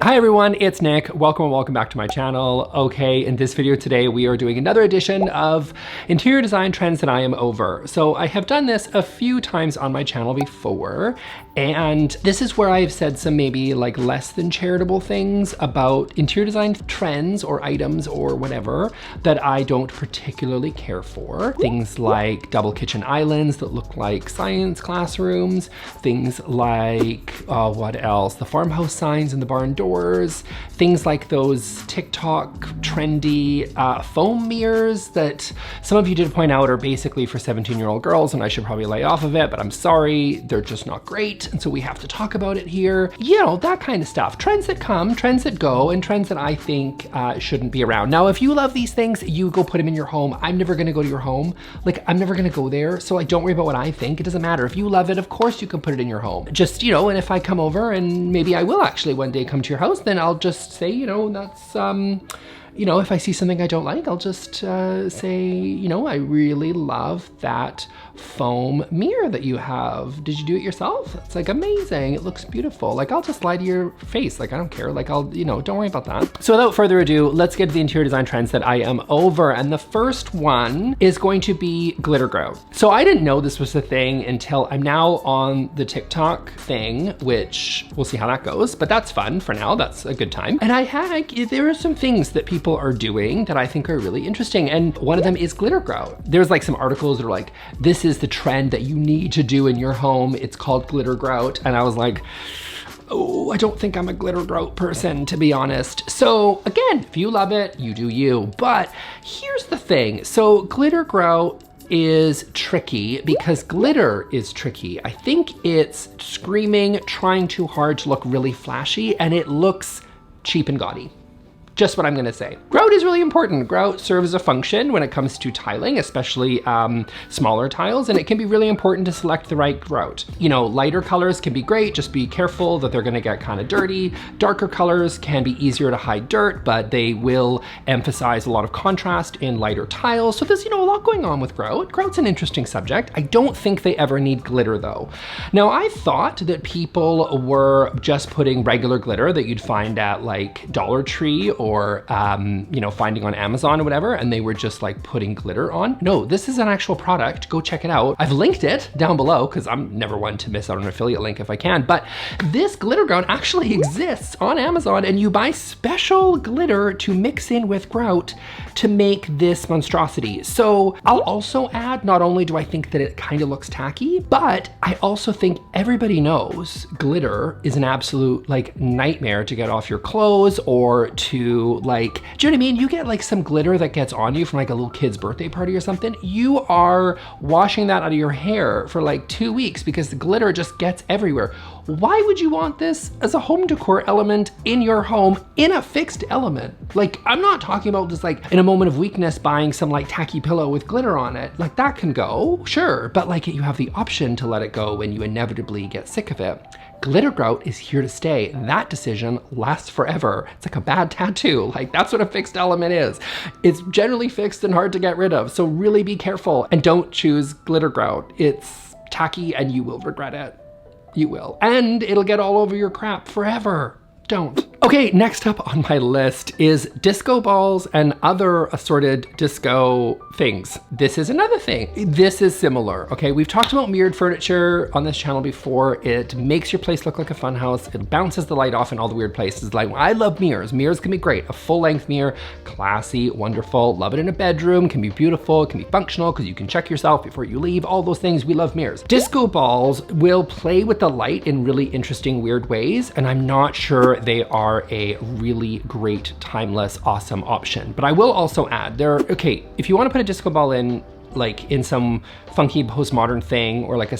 Hi everyone, it's Nick. Welcome and welcome back to my channel. Okay, in this video today, we are doing another edition of interior design trends that I am over. So I have done this a few times on my channel before, and this is where I've said some maybe like less than charitable things about interior design trends or items or whatever that I don't particularly care for. Things like double kitchen islands that look like science classrooms, things like, what else? The farmhouse signs in the barn doors, things like those TikTok trendy foam mirrors that some of you did point out are basically for 17-year-old girls, and I should probably lay off of it, but I'm sorry, they're just not great. And so we have to talk about it here. You know, that kind of stuff. Trends that come, trends that go, and trends that I think shouldn't be around. Now, if you love these things, you go put them in your home. I'm never gonna go to your home. Like, I'm never gonna go there. So like, don't worry about what I think. It doesn't matter. If you love it, of course you can put it in your home. Just, you know, and if I come over, and maybe I will actually one day come to your house, then I'll just say, you know, that's, you know, if I see something I don't like, I'll just say, you know, I really love that foam mirror that you have. Did you do it yourself? It's like amazing. It looks beautiful. Like, I'll just lie to your face. Like, I don't care. Like, I'll, you know, don't worry about that. So without further ado, let's get to the interior design trends that I am over. And the first one is going to be glitter grout. So I didn't know this was a thing until I'm now on the TikTok thing, which we'll see how that goes, but that's fun for now. That's a good time. And there are some things that people are doing that I think are really interesting. And one of them is glitter grout. There's like some articles that are like, this is the trend that you need to do in your home. It's called glitter grout. And I was like, oh, I don't think I'm a glitter grout person, to be honest. So again, if you love it, you do you. But here's the thing. So glitter grout is tricky because glitter is tricky. I think it's screaming, trying too hard to look really flashy, and it looks cheap and gaudy. Just what I'm gonna say. Grout is really important. Grout serves a function when it comes to tiling, especially smaller tiles, and it can be really important to select the right grout. You know, lighter colors can be great, just be careful that they're gonna get kind of dirty. Darker colors can be easier to hide dirt, but they will emphasize a lot of contrast in lighter tiles. So there's, you know, a lot going on with grout. Grout's an interesting subject. I don't think they ever need glitter though. Now, I thought that people were just putting regular glitter that you'd find at like Dollar Tree or you know, finding on Amazon or whatever, and they were just like putting glitter on. No, this is an actual product. Go check it out. I've linked it down below because I'm never one to miss out on an affiliate link if I can, but this glitter grout actually exists on Amazon, and you buy special glitter to mix in with grout to make this monstrosity. So I'll also add, not only do I think that it kind of looks tacky, but I also think everybody knows glitter is an absolute like nightmare to get off your clothes or to like, do you know what I mean? You get like some glitter that gets on you from like a little kid's birthday party or something. You are washing that out of your hair for like 2 weeks because the glitter just gets everywhere. Why would you want this as a home decor element in your home in a fixed element? Like, I'm not talking about just like in a moment of weakness buying some like tacky pillow with glitter on it. Like, that can go, sure, but like you have the option to let it go when you inevitably get sick of it. Glitter grout is here to stay. That decision lasts forever. It's like a bad tattoo. Like, that's what a fixed element is. It's generally fixed and hard to get rid of. So really be careful and don't choose glitter grout. It's tacky and you will regret it. You will. And it'll get all over your crap forever. Don't. Okay, next up on my list is disco balls and other assorted disco things. This is another thing. This is similar, okay? We've talked about mirrored furniture on this channel before. It makes your place look like a funhouse. It bounces the light off in all the weird places. Like, I love mirrors. Mirrors can be great. A full-length mirror, classy, wonderful. Love it in a bedroom, can be beautiful, can be functional because you can check yourself before you leave. All those things, we love mirrors. Disco balls will play with the light in really interesting, weird ways, and I'm not sure they are a really great, timeless, awesome option. But I will also add, okay, if you want to put a disco ball in, like in some funky postmodern thing, or like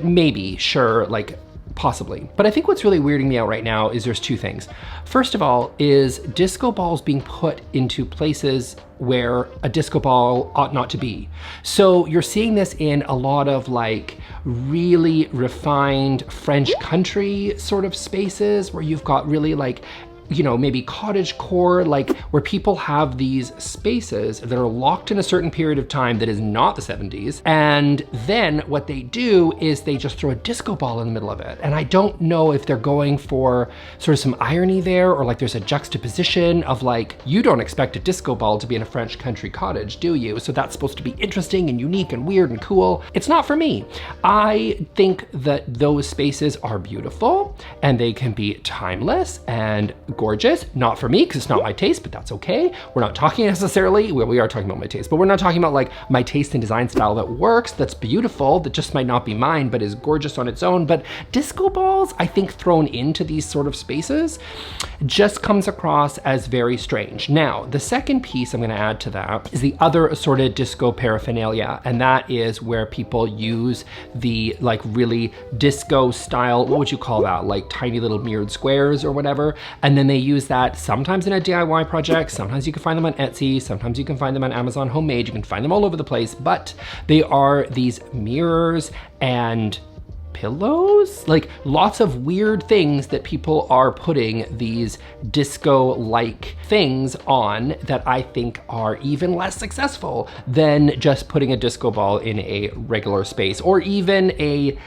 maybe, sure, like possibly. But I think what's really weirding me out right now is there's two things. First of all is disco balls being put into places where a disco ball ought not to be. So you're seeing this in a lot of like really refined French country sort of spaces where you've got really like you know, maybe cottage core, like where people have these spaces that are locked in a certain period of time that is not the 70s. And then what they do is they just throw a disco ball in the middle of it. And I don't know if they're going for sort of some irony there, or like there's a juxtaposition of like, you don't expect a disco ball to be in a French country cottage, do you? So that's supposed to be interesting and unique and weird and cool. It's not for me. I think that those spaces are beautiful and they can be timeless and gorgeous. Not for me, because it's not my taste, but that's okay. We're not talking necessarily, well, we are talking about my taste, but we're not talking about like my taste and design style that works, that's beautiful, that just might not be mine, but is gorgeous on its own. But disco balls, I think thrown into these sort of spaces just comes across as very strange. Now, the second piece I'm gonna add to that is the other assorted disco paraphernalia, and that is where people use the like really disco style, what would you call that? Like tiny little mirrored squares or whatever. And then they use that sometimes in a DIY project, sometimes you can find them on Etsy, sometimes you can find them on Amazon Homemade, you can find them all over the place, but they are these mirrors and pillows, like lots of weird things that people are putting these disco-like things on that I think are even less successful than just putting a disco ball in a regular space, or even a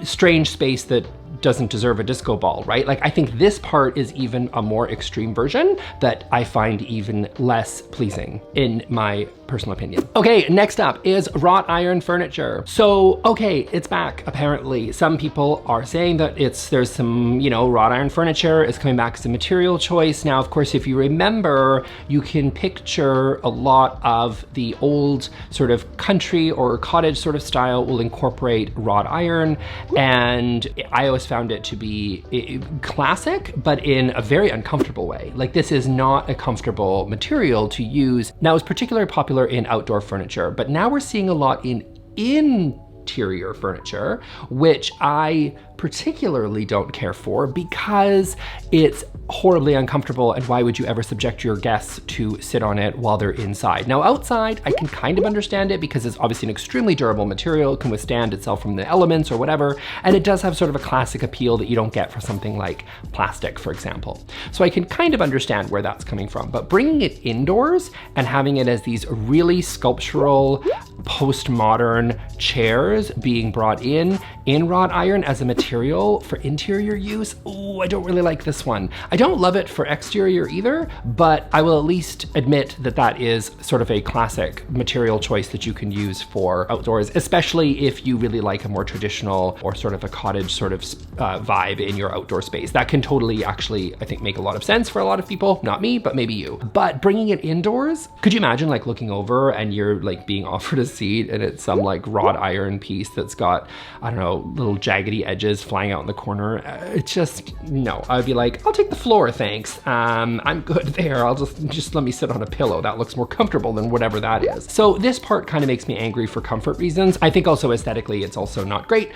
strange space that doesn't deserve a disco ball, right? Like I think this part is even a more extreme version that I find even less pleasing in my personal opinion. Okay, next up is wrought iron furniture. So, okay, it's back apparently. Some people are saying that there's some, you know, wrought iron furniture is coming back as a material choice. Now, of course, if you remember, you can picture a lot of the old sort of country or cottage sort of style will incorporate wrought iron, and I always found it to be classic, but in a very uncomfortable way. Like this is not a comfortable material to use. Now it's particularly popular in outdoor furniture, but now we're seeing a lot in interior furniture, which I particularly don't care for because it's horribly uncomfortable, and why would you ever subject your guests to sit on it while they're inside? Now outside, I can kind of understand it because it's obviously an extremely durable material, it can withstand itself from the elements or whatever, and it does have sort of a classic appeal that you don't get for something like plastic, for example. So I can kind of understand where that's coming from, but bringing it indoors and having it as these really sculptural, postmodern chairs being brought in wrought iron as a material for interior use, oh, I don't really like this one. I don't love it for exterior either, but I will at least admit that that is sort of a classic material choice that you can use for outdoors, especially if you really like a more traditional or sort of a cottage sort of vibe in your outdoor space. That can totally actually, I think, make a lot of sense for a lot of people, not me, but maybe you. But bringing it indoors, could you imagine like looking over and you're like being offered a seat and it's some like wrought iron piece that's got, I don't know, little jaggedy edges flying out in the corner? It's just, no, I'd be like, I'll take the floor, thanks. I'm good there. I'll just let me sit on a pillow. That looks more comfortable than whatever that is. So this part kind of makes me angry for comfort reasons. I think also aesthetically, it's also not great,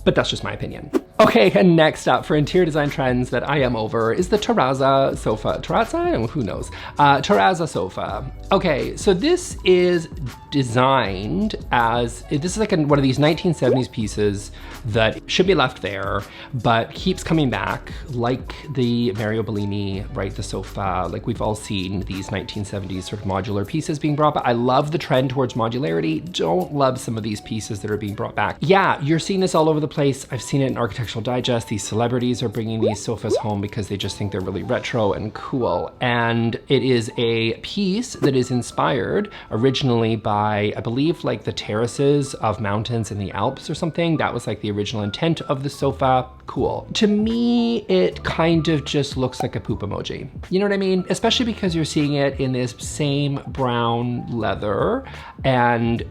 but that's just my opinion. Okay, and next up for interior design trends that I am over is the Terrazza Sofa. Terrazza? Who knows? Terrazza Sofa. Okay, so this is designed as, this is like one of these 1970s pieces that should be left there, but keeps coming back, like the Mario Bellini, right, the sofa, like we've all seen these 1970s sort of modular pieces being brought back. I love the trend towards modularity. Don't love some of these pieces that are being brought back. Yeah, you're seeing this all over the place. I've seen it in Architectural Digest. These celebrities are bringing these sofas home because they just think they're really retro and cool. And it is a piece that is inspired originally by, I believe, like the terraces of mountains in the Alps or something. That was like the original intent of the sofa. Cool. To me, it kind of just looks like a poop emoji. You know what I mean? Especially because you're seeing it in this same brown leather, and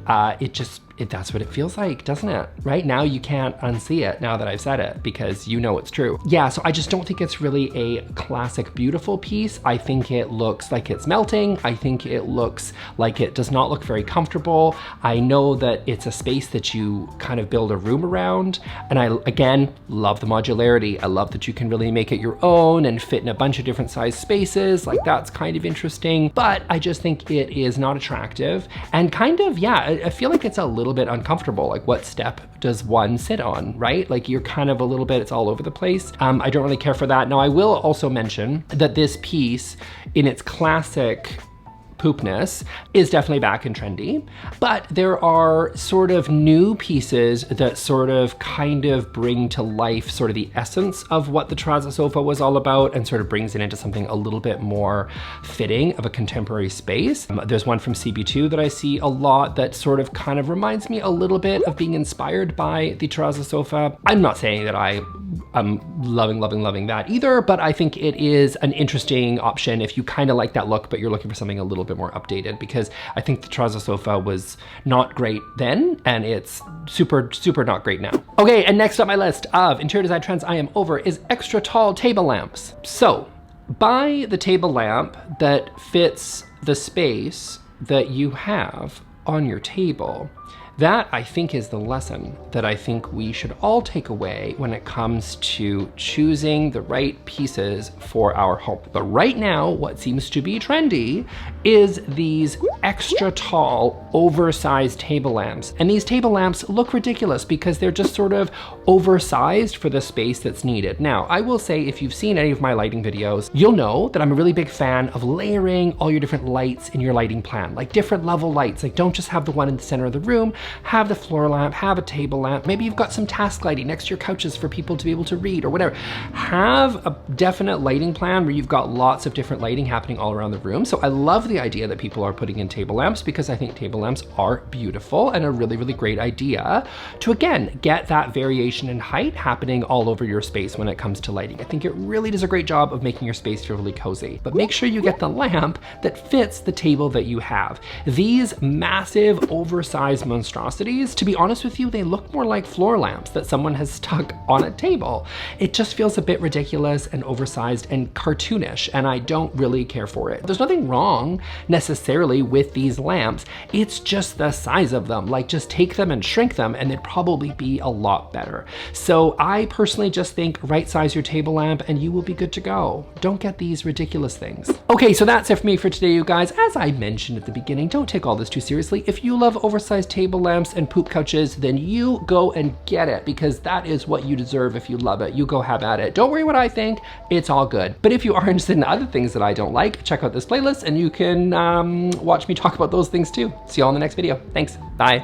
that's what it feels like, doesn't it? Right now you can't unsee it now that I've said it because you know it's true. Yeah, so I just don't think it's really a classic beautiful piece. I think it looks like it's melting. I think it looks like it does not look very comfortable. I know that it's a space that you kind of build a room around, and I, again, love the modularity. I love that you can really make it your own and fit in a bunch of different size spaces. Like that's kind of interesting, but I just think it is not attractive and kind of, yeah, I feel like it's a little little bit uncomfortable. Like, what step does one sit on, right? Like, you're kind of a little bit, it's all over the place. I don't really care for that. Now, I will also mention that this piece, in its classic poopness, is definitely back and trendy, but there are sort of new pieces that sort of kind of bring to life sort of the essence of what the Terrazza Sofa was all about, and sort of brings it into something a little bit more fitting of a contemporary space. There's one from CB2 that I see a lot that sort of kind of reminds me a little bit of being inspired by the Terrazza Sofa. I'm not saying that I'm loving that either, but I think it is an interesting option if you kind of like that look, but you're looking for something a little bit more updated, because I think the Terrazza Sofa was not great then, and it's super not great now. Okay, and next up my list of interior design trends I am over is extra tall table lamps. So buy the table lamp that fits the space that you have on your table. That, I think, is the lesson that I think we should all take away when it comes to choosing the right pieces for our home. But right now, what seems to be trendy is these extra tall, oversized table lamps. And these table lamps look ridiculous because they're just sort of oversized for the space that's needed. Now, I will say, if you've seen any of my lighting videos, you'll know that I'm a really big fan of layering all your different lights in your lighting plan, like different level lights. Like, don't just have the one in the center of the room. Have the floor lamp, have a table lamp. Maybe you've got some task lighting next to your couches for people to be able to read or whatever. Have a definite lighting plan where you've got lots of different lighting happening all around the room. So I love the idea that people are putting in table lamps, because I think table lamps are beautiful and a really great idea to, again, get that variation in height happening all over your space when it comes to lighting. I think it really does a great job of making your space feel really cozy. But make sure you get the lamp that fits the table that you have. These massive, oversized monstrosities, to be honest with you, they look more like floor lamps that someone has stuck on a table. It just feels a bit ridiculous and oversized and cartoonish, and I don't really care for it. There's nothing wrong necessarily with these lamps. It's just the size of them. Like, just take them and shrink them and they'd probably be a lot better. So I personally just think right size your table lamp and you will be good to go. Don't get these ridiculous things. Okay, so that's it for me for today, you guys. As I mentioned at the beginning, don't take all this too seriously. If you love oversized table lamps and poop couches, then you go and get it, because that is what you deserve. If you love it, you go have at it. Don't worry what I think, it's all good. But if you are interested in other things that I don't like, check out this playlist and you can watch me talk about those things too. See you all in the next video. Thanks, bye.